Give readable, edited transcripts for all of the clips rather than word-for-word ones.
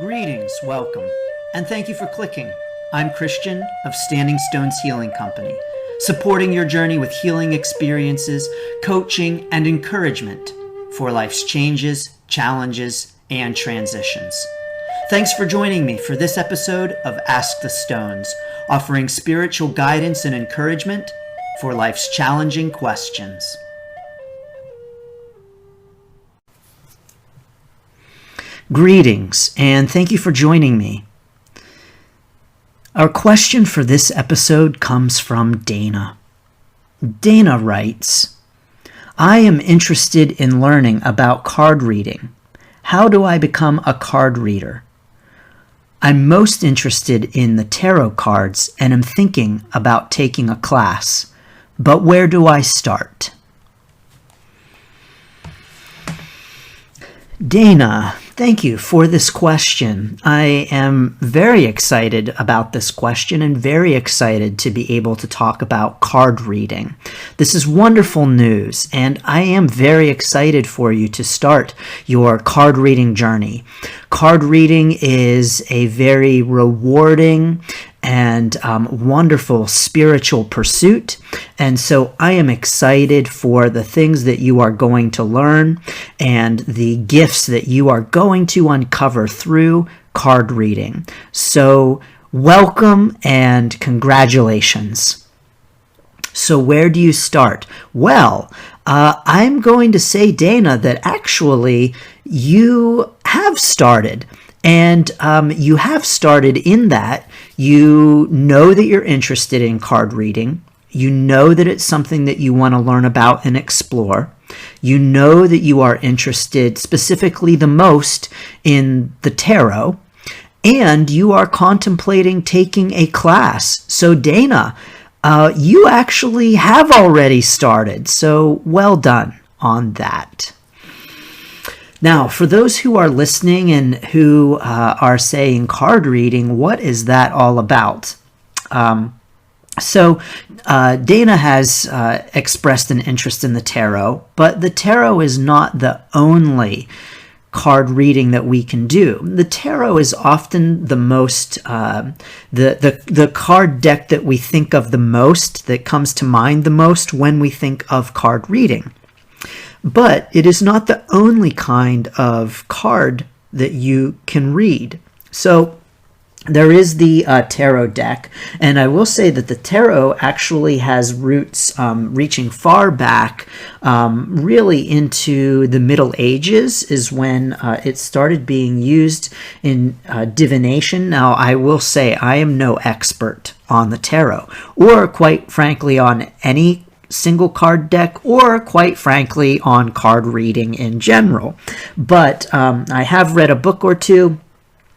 Greetings, welcome, and thank you for clicking. I'm Christian of Standing Stones Healing Company, supporting your journey with healing experiences, coaching, and encouragement for life's changes, challenges, and transitions. Thanks for joining me for this episode of Ask the Stones, offering spiritual guidance and encouragement for life's challenging questions. Greetings, and thank you for joining me. Our question for this episode comes from Dana. Dana writes, I am interested in learning about card reading. How do I become a card reader? I'm most interested in the tarot cards and am thinking about taking a class. But where do I start? Dana, thank you for this question. I am very excited about this question and very excited to be able to talk about card reading. This is wonderful news, and I am very excited for you to start your card reading journey. Card reading is a very rewarding and wonderful spiritual pursuit. And so I am excited for the things that you are going to learn and the gifts that you are going to uncover through card reading. So welcome and congratulations. So where do you start? Well, I'm going to say, Dana, that actually you have started. And you have started in that you know that you're interested in card reading. You know that it's something that you want to learn about and explore. You know that you are interested specifically the most in the tarot. And you are contemplating taking a class. So Dana, you actually have already started. So well done on that. Now, for those who are listening and who are saying card reading, what is that all about? So Dana has expressed an interest in the tarot, but the tarot is not the only card reading that we can do. The tarot is often the most, the card deck that we think of the most, that comes to mind the most when we think of card reading. But it is not the only kind of card that you can read. So there is the tarot deck, and I will say that the tarot actually has roots reaching far back, really into the Middle Ages is when it started being used in divination. Now, I will say I am no expert on the tarot, or quite frankly on any single card deck, or quite frankly on card reading in general. But I have read a book or two,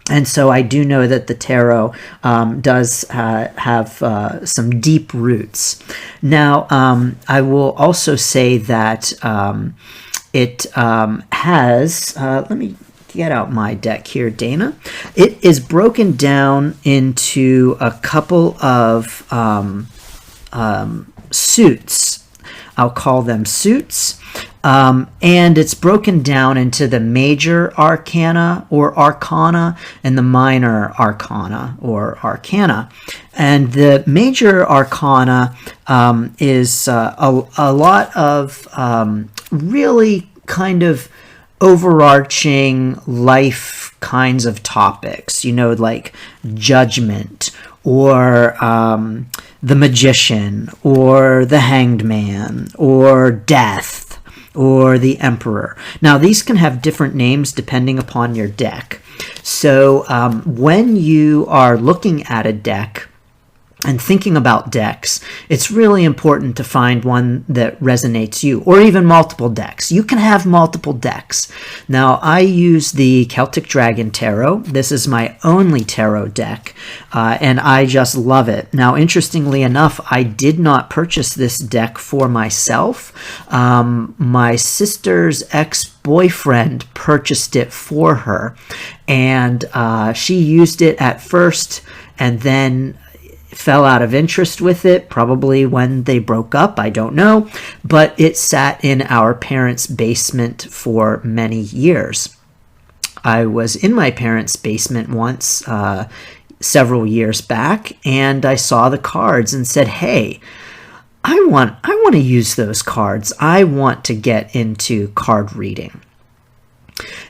and so I do know that the tarot does have some deep roots. Now, I will also say that it has, let me get out my deck here, Dana. It is broken down into a couple of suits. I'll call them suits. And it's broken down into the major arcana or arcana and the minor arcana or arcana. And the major arcana is a lot of really kind of overarching life kinds of topics, like judgment, or the magician, or the hanged man, or death, or the emperor. Now, these can have different names depending upon your deck. So when you are looking at a deck and thinking about decks, it's really important to find one that resonates you, or even multiple decks. You can have multiple decks. Now, I use the Celtic Dragon Tarot. This is my only tarot deck, and I just love it. Now, interestingly enough, I did not purchase this deck for myself. My sister's ex-boyfriend purchased it for her, and she used it at first, and then fell out of interest with it, probably when they broke up, I don't know, but it sat in our parents' basement for many years. I was in my parents' basement once, several years back, and I saw the cards and said, hey, I want to use those cards. I want to get into card reading.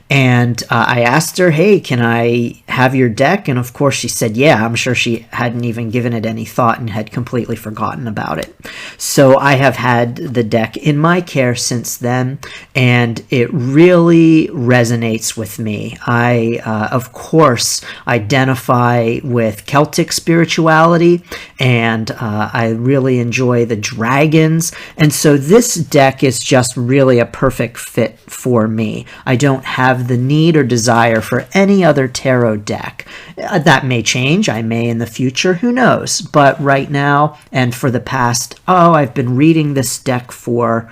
And I asked her, hey, can I have your deck? And of course she said, yeah. I'm sure she hadn't even given it any thought and had completely forgotten about it. So I have had the deck in my care since then, and it really resonates with me. I, of course, identify with Celtic spirituality, and I really enjoy the dragons. And so this deck is just really a perfect fit for me. I don't have the need or desire for any other tarot deck. That may change. I may in the future. Who knows? But right now, and for the past, I've been reading this deck for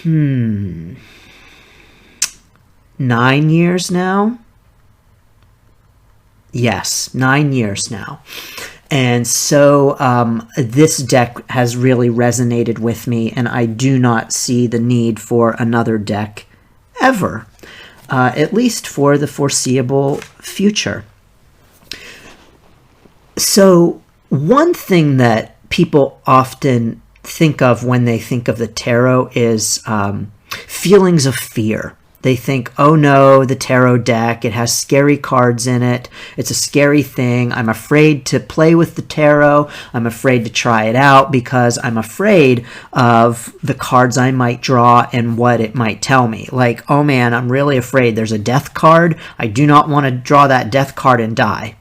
9 years now. Yes, 9 years now. And so this deck has really resonated with me, and I do not see the need for another deck ever. At least for the foreseeable future. So one thing that people often think of when they think of the tarot is feelings of fear. They think, oh no, the tarot deck, it has scary cards in it. It's a scary thing. I'm afraid to play with the tarot. I'm afraid to try it out because I'm afraid of the cards I might draw and what it might tell me. Like, oh man, I'm really afraid there's a death card. I do not want to draw that death card and die.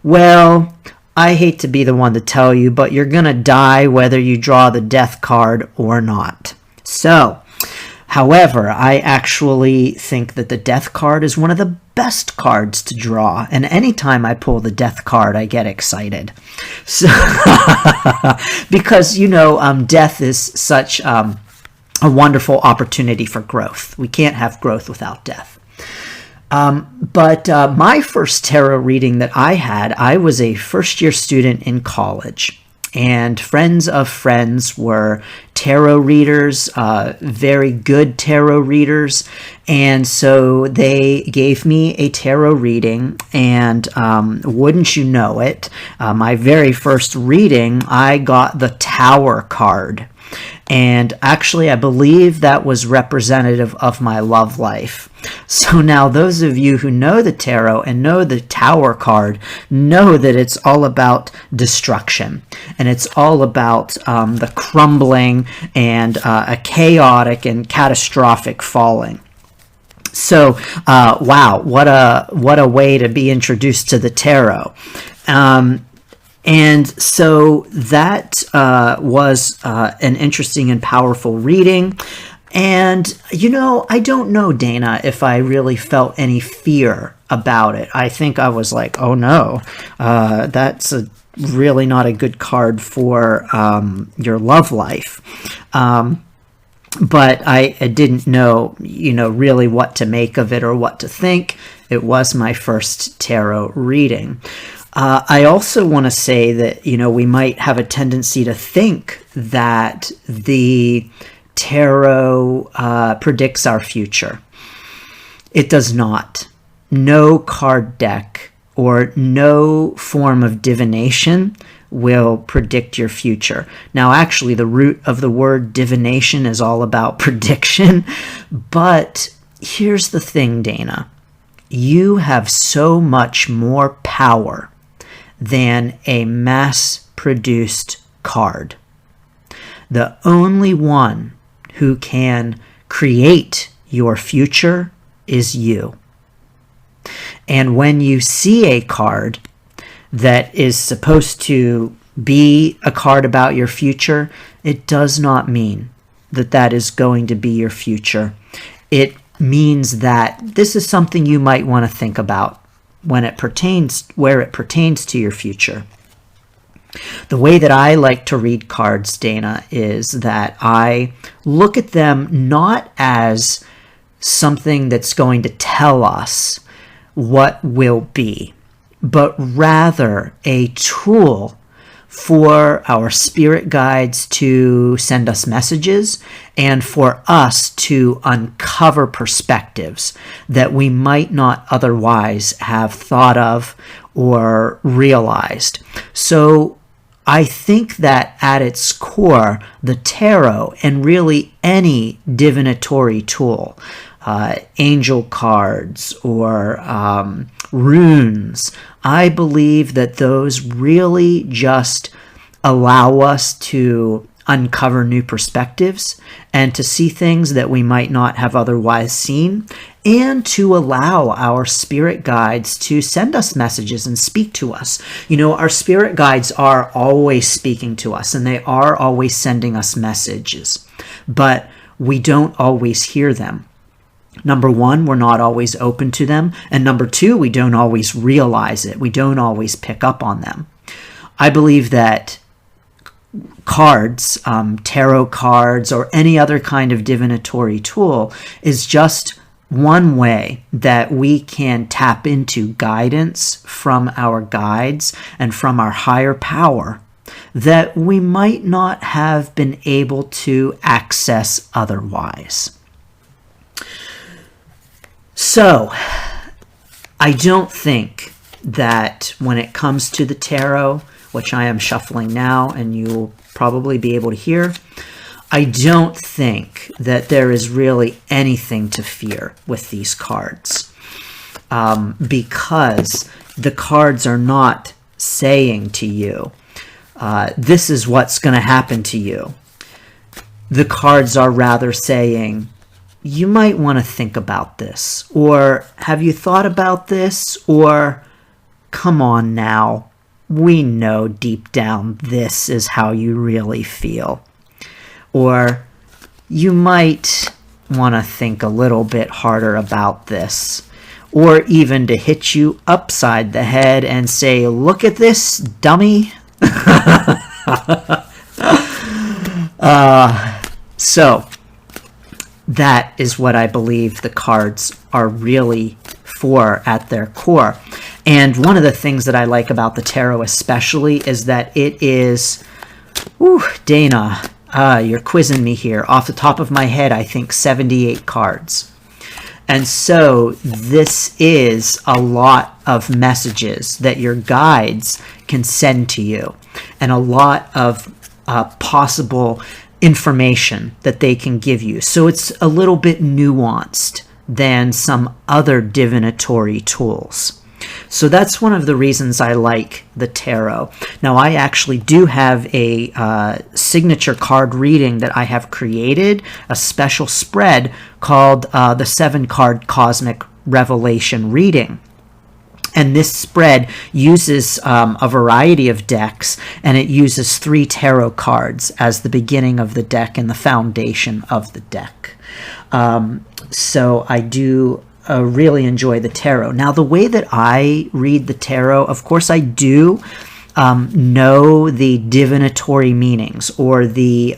Well, I hate to be the one to tell you, but you're going to die whether you draw the death card or not. So, however, I actually think that the death card is one of the best cards to draw, and anytime I pull the death card, I get excited. So, because, death is such a wonderful opportunity for growth. We can't have growth without death. But my first tarot reading that I had, I was a first-year student in college. And friends of friends were tarot readers, very good tarot readers. And so they gave me a tarot reading, and wouldn't you know it, my very first reading, I got the Tower card. And actually, I believe that was representative of my love life. So now those of you who know the tarot and know the Tower card know that it's all about destruction. And it's all about the crumbling and a chaotic and catastrophic falling. So, wow, what a way to be introduced to the tarot. And so that was an interesting and powerful reading. And, I don't know, Dana, if I really felt any fear about it. I think I was like, oh no, that's really not a good card for your love life. But I didn't know, really what to make of it or what to think. It was my first tarot reading. I also want to say that, we might have a tendency to think that the tarot predicts our future. It does not. No card deck or no form of divination will predict your future. Now, actually, the root of the word divination is all about prediction. But here's the thing, Dana. You have so much more power than a mass-produced card. The only one who can create your future is you. And when you see a card that is supposed to be a card about your future, it does not mean that that is going to be your future. It means that this is something you might want to think about where it pertains to your future. The way that I like to read cards, Dana, is that I look at them not as something that's going to tell us what will be, but rather a tool for our spirit guides to send us messages and for us to uncover perspectives that we might not otherwise have thought of or realized. So I think that at its core, the tarot and really any divinatory tool, angel cards or runes, I believe that those really just allow us to uncover new perspectives and to see things that we might not have otherwise seen, and to allow our spirit guides to send us messages and speak to us. You know, our spirit guides are always speaking to us and they are always sending us messages, but we don't always hear them. Number one, we're not always open to them. And number two, we don't always realize it. We don't always pick up on them. I believe that cards, tarot cards, or any other kind of divinatory tool is just one way that we can tap into guidance from our guides and from our higher power that we might not have been able to access otherwise. So, I don't think that when it comes to the tarot, which I am shuffling now and you'll probably be able to hear, I don't think that there is really anything to fear with these cards, because the cards are not saying to you, this is what's going to happen to you. The cards are rather saying, you might want to think about this, or have you thought about this, or come on now, we know deep down this is how you really feel. Or you might want to think a little bit harder about this, or even to hit you upside the head and say, look at this, dummy. So that is what I believe the cards are really for at their core. And one of the things that I like about the tarot especially is that it is, Dana, you're quizzing me here. Off the top of my head, I think 78 cards. And so this is a lot of messages that your guides can send to you, and a lot of possible information that they can give you. So it's a little bit nuanced than some other divinatory tools. So that's one of the reasons I like the tarot. Now, I actually do have a signature card reading that I have created, a special spread called the 7-Card Cosmic Revelation Reading. And this spread uses a variety of decks, and it uses 3 tarot cards as the beginning of the deck and the foundation of the deck. So I do really enjoy the tarot. Now, the way that I read the tarot, of course, I do know the divinatory meanings or the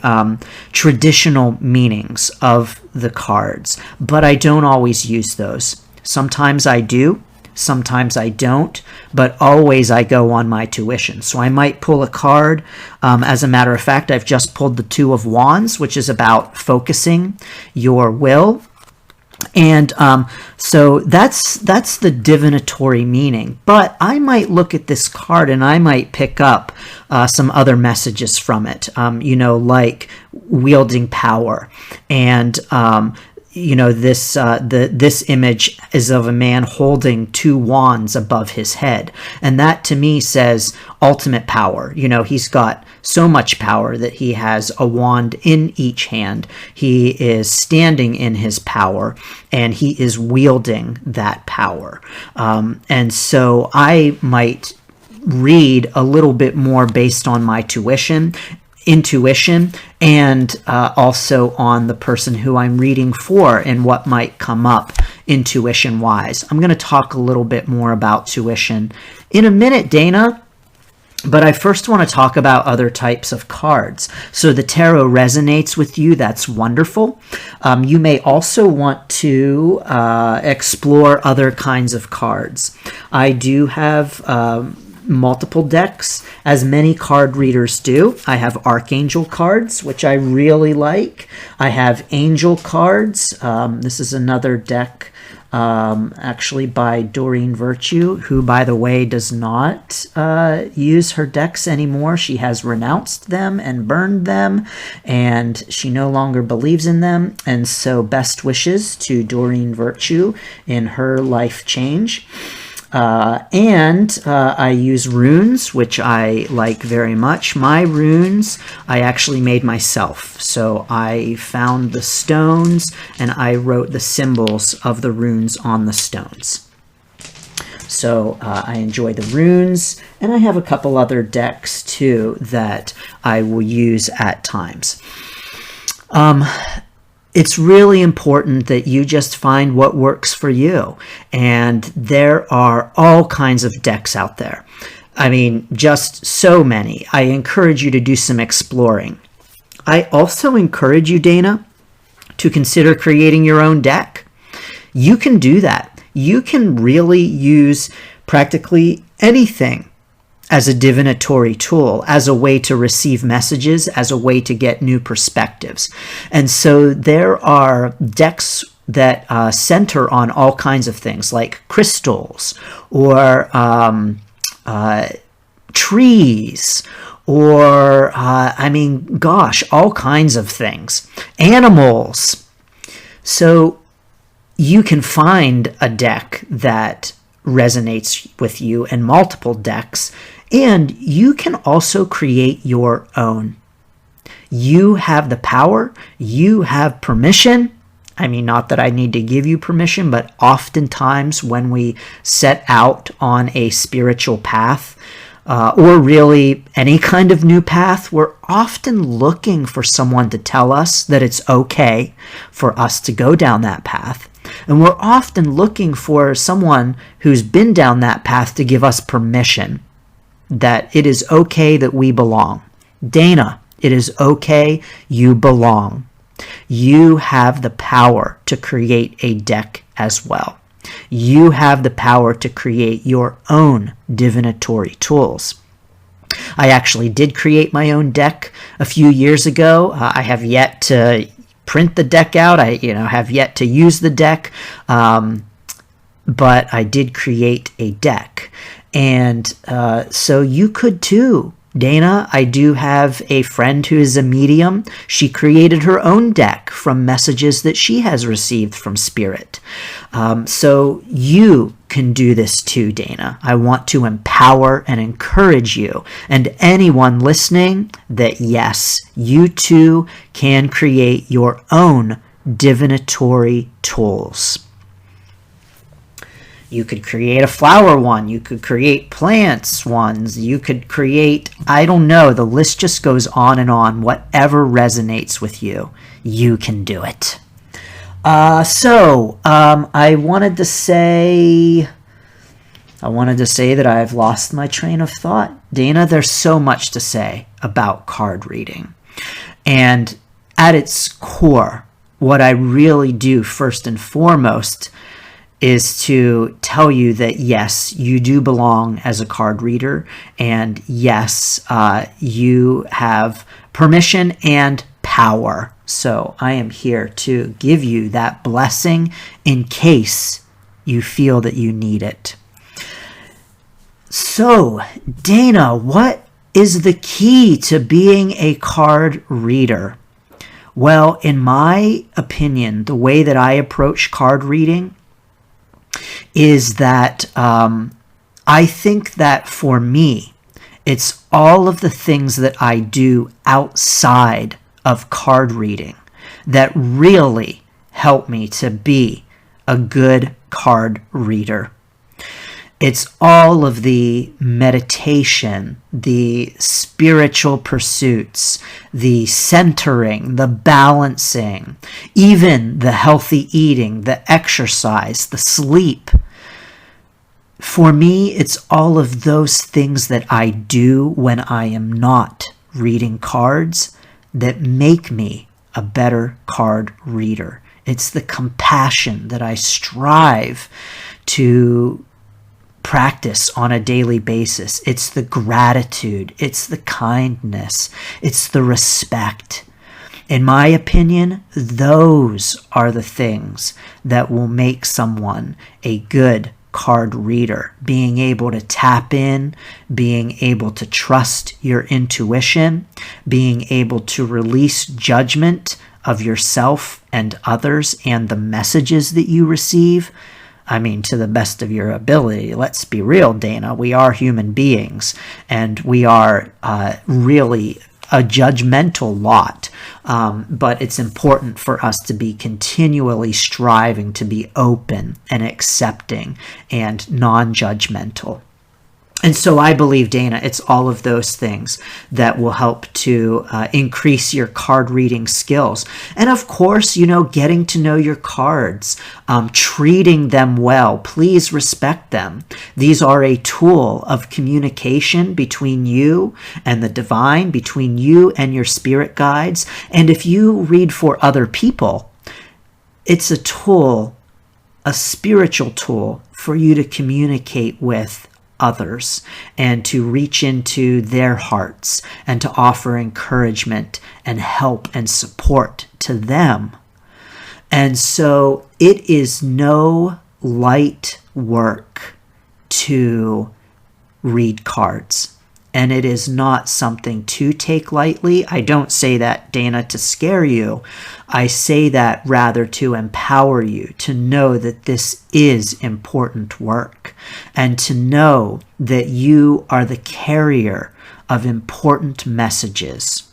traditional meanings of the cards, but I don't always use those. Sometimes I do. Sometimes I don't, but always I go on my tuition. So I might pull a card. As a matter of fact, I've just pulled the 2 of Wands, which is about focusing your will. And so that's the divinatory meaning. But I might look at this card and I might pick up some other messages from it, like wielding power. And this image is of a man holding 2 wands above his head. And that to me says ultimate power. He's got so much power that he has a wand in each hand. He is standing in his power and he is wielding that power. And so I might read a little bit more based on my intuition, and also on the person who I'm reading for and what might come up intuition-wise. I'm going to talk a little bit more about tuition in a minute, Dana, but I first want to talk about other types of cards. So the tarot resonates with you. That's wonderful. You may also want to explore other kinds of cards. I do have multiple decks, as many card readers do. I have Archangel cards, which I really like. I have Angel cards. This is another deck actually by Doreen Virtue, who, by the way, does not use her decks anymore. She has renounced them and burned them, and she no longer believes in them. And so best wishes to Doreen Virtue in her life change. I use runes, which I like very much. My runes I actually made myself. So I found the stones and I wrote the symbols of the runes on the stones. So I enjoy the runes, and I have a couple other decks too that I will use at times. It's really important that you just find what works for you. And there are all kinds of decks out there. I mean, just so many. I encourage you to do some exploring. I also encourage you, Dana, to consider creating your own deck. You can do that. You can really use practically anything as a divinatory tool, as a way to receive messages, as a way to get new perspectives. And so there are decks that center on all kinds of things, like crystals, or trees, or, all kinds of things. Animals. So you can find a deck that resonates with you, and multiple decks, and you can also create your own. You have the power, you have permission. I mean, not that I need to give you permission, but oftentimes when we set out on a spiritual path, or really any kind of new path, we're often looking for someone to tell us that it's okay for us to go down that path. And we're often looking for someone who's been down that path to give us permission that it is okay that we belong. Dana, it is okay, you belong. You have the power to create a deck as well. You have the power to create your own divinatory tools. I actually did create my own deck a few years ago. I have yet to print the deck out. I have yet to use the deck, but I did create a deck. And so you could too. Dana, I do have a friend who is a medium. She created her own deck from messages that she has received from Spirit. So you can do this too, Dana. I want to empower and encourage you and anyone listening that yes, you too can create your own divinatory tools. You could create a flower one. You could create plants ones. You could create, I don't know, the list just goes on and on. Whatever resonates with you, you can do it. I wanted to say that I've lost my train of thought. Dana, there's so much to say about card reading. And at its core, what I really do first and foremost is to tell you that yes, you do belong as a card reader, and yes, you have permission and power. So I am here to give you that blessing in case you feel that you need it. So, Dana, what is the key to being a card reader? Well, in my opinion, the way that I approach card reading is that I think that for me, it's all of the things that I do outside of card reading that really help me to be a good card reader. It's all of the meditation, the spiritual pursuits, the centering, the balancing, even the healthy eating, the exercise, the sleep. For me, it's all of those things that I do when I am not reading cards that make me a better card reader. It's the compassion that I strive to practice on a daily basis. It's the gratitude, it's the kindness, it's the respect. In my opinion, those are the things that will make someone a good card reader. Being able to tap in, being able to trust your intuition, being able to release judgment of yourself and others and the messages that you receive. I mean, to the best of your ability. Let's be real, Dana. We are human beings, and we are really a judgmental lot. But it's important for us to be continually striving to be open and accepting and non-judgmental. And so I believe, Dana, it's all of those things that will help to increase your card reading skills. And of course, getting to know your cards, treating them well. Please respect them. These are a tool of communication between you and the divine, between you and your spirit guides. And if you read for other people, it's a tool, a spiritual tool for you to communicate with others and to reach into their hearts and to offer encouragement and help and support to them. And so it is no light work to read cards. And it is not something to take lightly. I don't say that, Dana, to scare you. I say that rather to empower you to know that this is important work and to know that you are the carrier of important messages.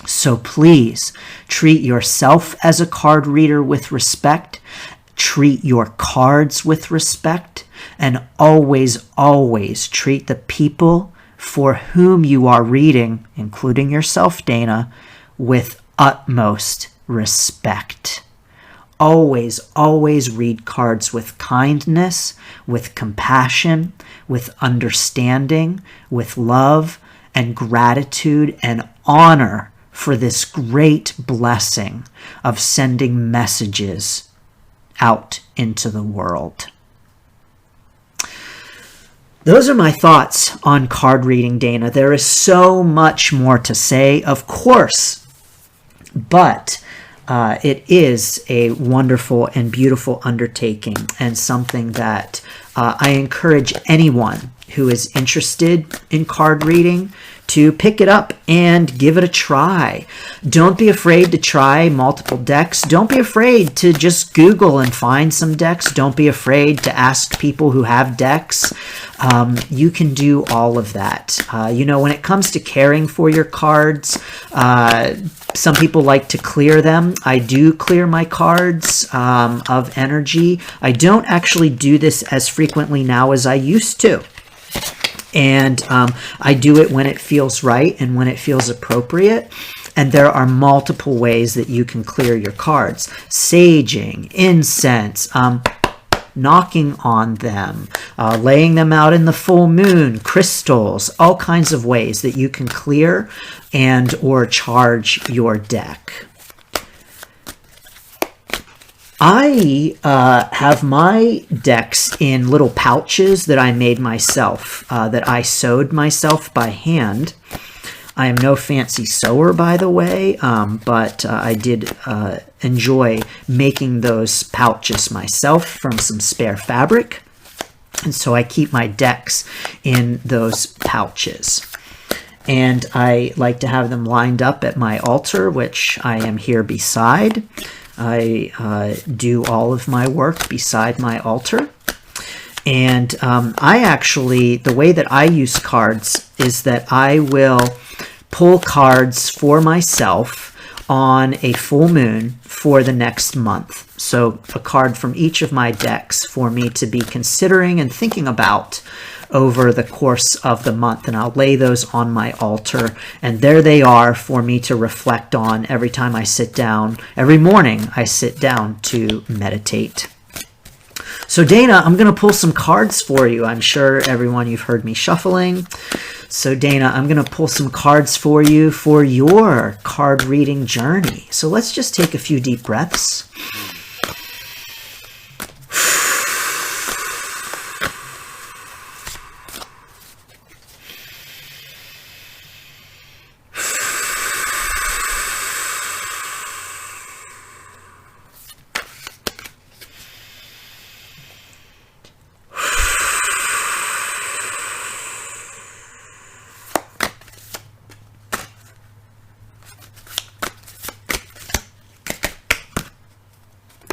So please treat yourself as a card reader with respect. Treat your cards with respect. And always, always treat the people for whom you are reading, including yourself, Dana, with utmost respect. Always, always read cards with kindness, with compassion, with understanding, with love and gratitude and honor for this great blessing of sending messages out into the world. Those are my thoughts on card reading, Dana. There is so much more to say, of course, but it is a wonderful and beautiful undertaking and something that I encourage anyone who is interested in card reading to pick it up and give it a try. Don't be afraid to try multiple decks. Don't be afraid to just Google and find some decks. Don't be afraid to ask people who have decks. You can do all of that. When it comes to caring for your cards, some people like to clear them. I do clear my cards of energy. I don't actually do this as frequently now as I used to. And I do it when it feels right and when it feels appropriate. And there are multiple ways that you can clear your cards. Saging, incense, knocking on them, laying them out in the full moon, crystals, all kinds of ways that you can clear and or charge your deck. I have my decks in little pouches that I made myself, that I sewed myself by hand. I am no fancy sewer, by the way, but I did enjoy making those pouches myself from some spare fabric. And so I keep my decks in those pouches. And I like to have them lined up at my altar, which I am here beside. I do all of my work beside my altar. And the way that I use cards is that I will pull cards for myself on a full moon for the next month. So a card from each of my decks for me to be considering and thinking about over the course of the month, and I'll lay those on my altar, and there they are for me to reflect on every time I sit down. Every morning I sit down to meditate. So Dana, I'm going to pull some cards for you. I'm sure everyone, you've heard me shuffling. So Dana, I'm going to pull some cards for you for your card reading journey. So let's just take a few deep breaths.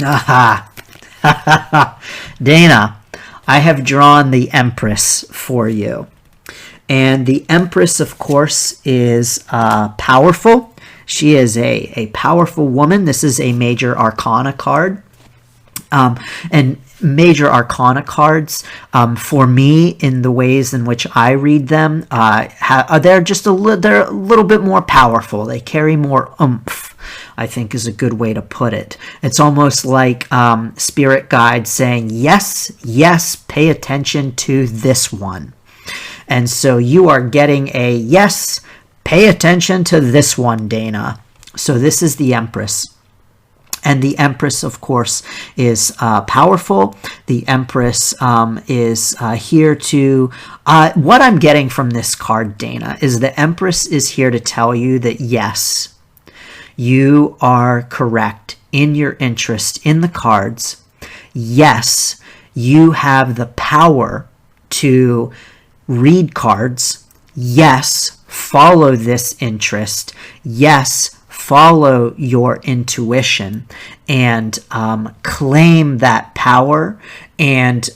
Aha. Dana, I have drawn the Empress for you. And the Empress, of course, is powerful. She is a powerful woman. This is a major arcana card. And major arcana cards, for me, in the ways in which I read them, they're just they're a little bit more powerful. They carry more oomph, I think is a good way to put it. It's almost like spirit guides saying, yes, yes, pay attention to this one. And so you are getting a yes, pay attention to this one, Dana. So this is the Empress. And the Empress, of course, is powerful. The Empress is here to... what I'm getting from this card, Dana, is the Empress is here to tell you that, yes, you are correct in your interest in the cards. Yes, you have the power to read cards. Yes, follow this interest. Yes, follow your intuition and claim that power and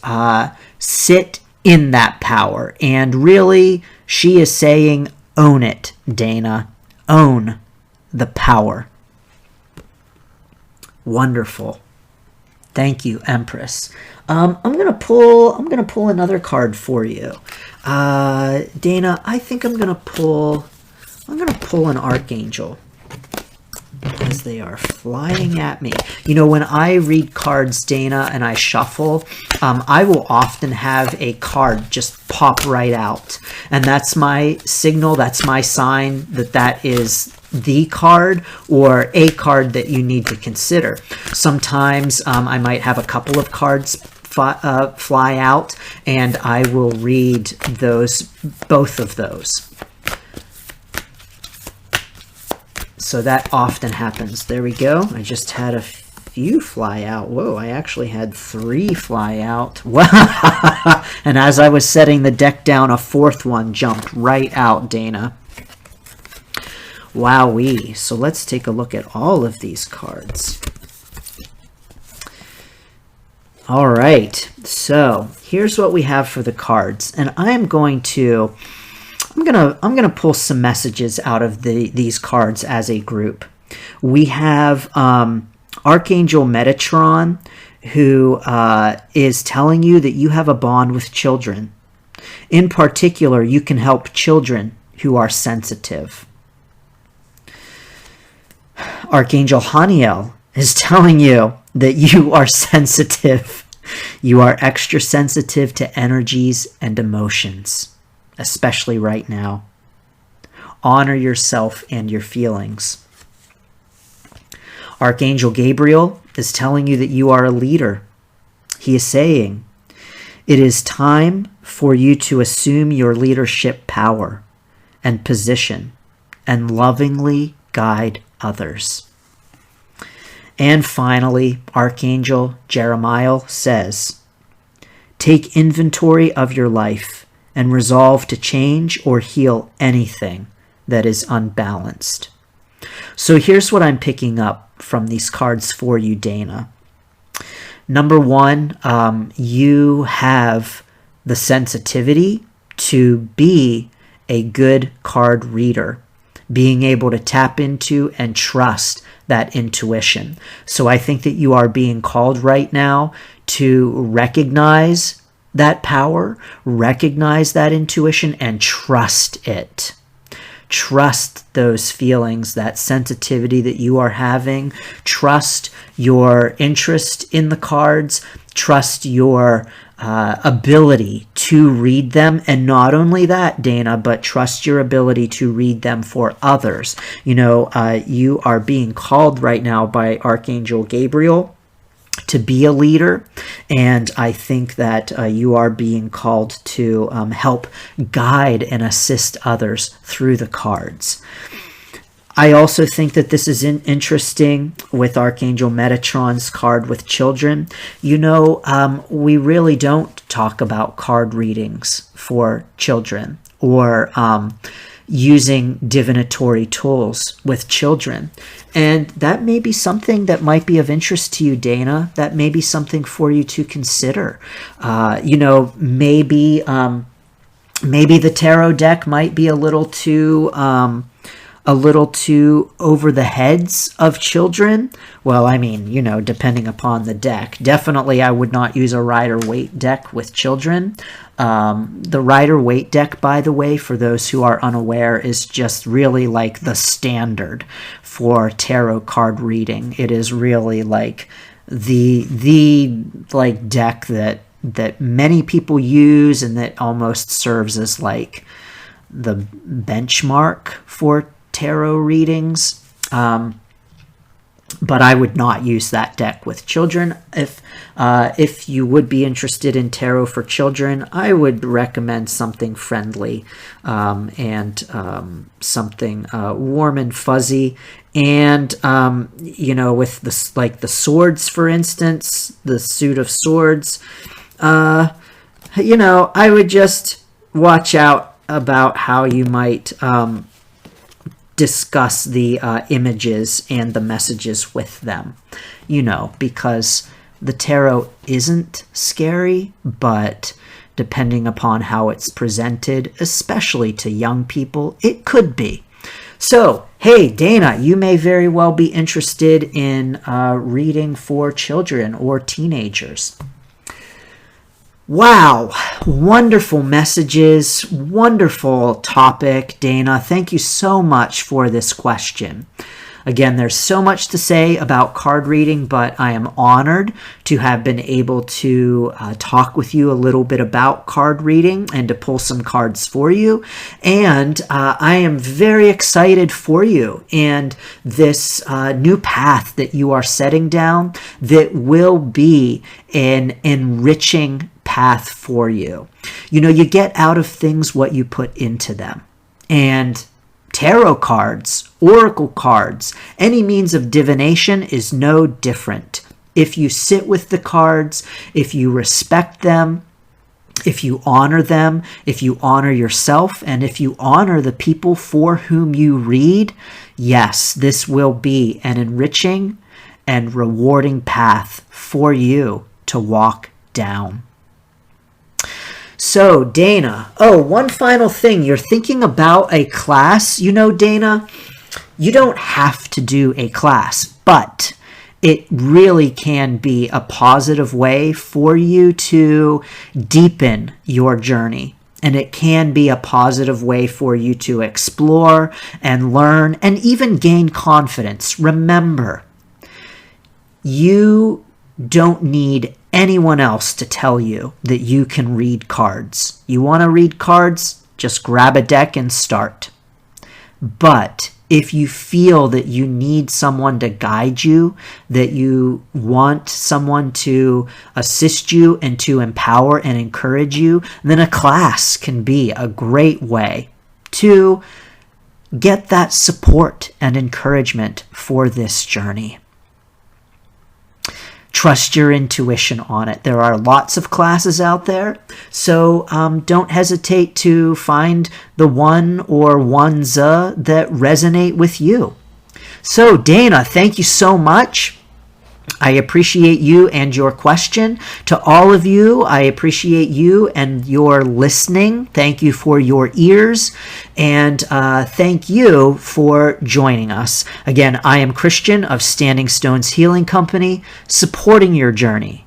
sit in that power. And really, she is saying, own it, Dana. Own the power. Wonderful. Thank you, Empress. I'm gonna pull another card for you. Dana, I think I'm gonna pull an Archangel, as they are flying at me. You know, when I read cards, Dana, and I shuffle, I will often have a card just pop right out. And that's my signal, that's my sign that is the card or a card that you need to consider. Sometimes I might have a couple of cards fly out, and I will read both of those. So that often happens. There we go. I just had a few fly out. Whoa, I actually had 3 fly out. And as I was setting the deck down, a 4th one jumped right out, Dana. Wowee. So let's take a look at all of these cards. All right. So here's what we have for the cards. And I'm going to pull some messages out of these cards as a group. We have Archangel Metatron, who is telling you that you have a bond with children. In particular, you can help children who are sensitive. Archangel Haniel is telling you that you are sensitive. You are extra sensitive to energies and emotions, especially right now. Honor yourself and your feelings. Archangel Gabriel is telling you that you are a leader. He is saying, it is time for you to assume your leadership power and position and lovingly guide others. And finally, Archangel Jeremiah says, take inventory of your life and resolve to change or heal anything that is unbalanced. So here's what I'm picking up from these cards for you, Dana. Number 1, you have the sensitivity to be a good card reader, being able to tap into and trust that intuition. So I think that you are being called right now to recognize that power, recognize that intuition, and trust it. Trust those feelings, that sensitivity that you are having. Trust your interest in the cards. Trust your ability to read them. And not only that, Dana, but trust your ability to read them for others. You know, you are being called right now by Archangel Gabriel to be a leader, and I think that you are being called to help guide and assist others through the cards. I also think that this is interesting with Archangel Metatron's card with children. You know, we really don't talk about card readings for children, or using divinatory tools with children. And that may be something that might be of interest to you, Dana. That may be something for you to consider. Maybe the tarot deck might be a little too over the heads of children. Well, I mean, depending upon the deck. Definitely, I would not use a Rider-Waite deck with children. The Rider-Waite deck, by the way, for those who are unaware, is just really like the standard for tarot card reading. It is really like the like deck that many people use, and that almost serves as like the benchmark for tarot readings. But I would not use that deck with children. If you would be interested in tarot for children, I would recommend something friendly and something warm and fuzzy. And with the swords, for instance, the suit of swords, I would just watch out about how you might discuss the images and the messages with them, because the tarot isn't scary, but depending upon how it's presented, especially to young people, it could be. So, hey, Dana, you may very well be interested in reading for children or teenagers. Wow, wonderful messages, wonderful topic, Dana. Thank you so much for this question. Again, there's so much to say about card reading, but I am honored to have been able to talk with you a little bit about card reading and to pull some cards for you. And I am very excited for you and this new path that you are setting down that will be an enriching path for you. You get out of things what you put into them. And tarot cards, oracle cards, any means of divination is no different. If you sit with the cards, if you respect them, if you honor them, if you honor yourself, and if you honor the people for whom you read, yes, this will be an enriching and rewarding path for you to walk down. So, Dana, one final thing. You're thinking about a class. Dana, you don't have to do a class, but it really can be a positive way for you to deepen your journey. And it can be a positive way for you to explore and learn and even gain confidence. Remember, you don't need anyone else to tell you that you can read cards. You want to read cards? Just grab a deck and start. But if you feel that you need someone to guide you, that you want someone to assist you and to empower and encourage you, then a class can be a great way to get that support and encouragement for this journey. Trust your intuition on it. There are lots of classes out there, so don't hesitate to find the one or ones that resonate with you. So, Dana, thank you so much. I appreciate you and your question. To all of you, I appreciate you and your listening. Thank you for your ears, and thank you for joining us. Again, I am Christian of Standing Stones Healing Company, supporting your journey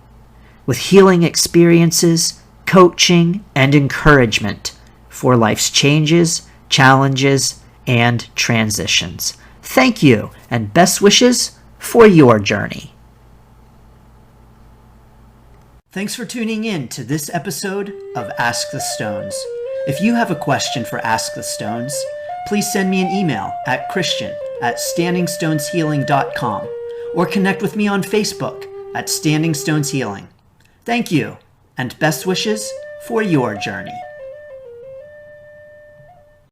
with healing experiences, coaching, and encouragement for life's changes, challenges, and transitions. Thank you, and best wishes for your journey. Thanks for tuning in to this episode of Ask the Stones. If you have a question for Ask the Stones, please send me an email at christian@standingstoneshealing.com or connect with me on Facebook at Standing Stones Healing. Thank you, and best wishes for your journey.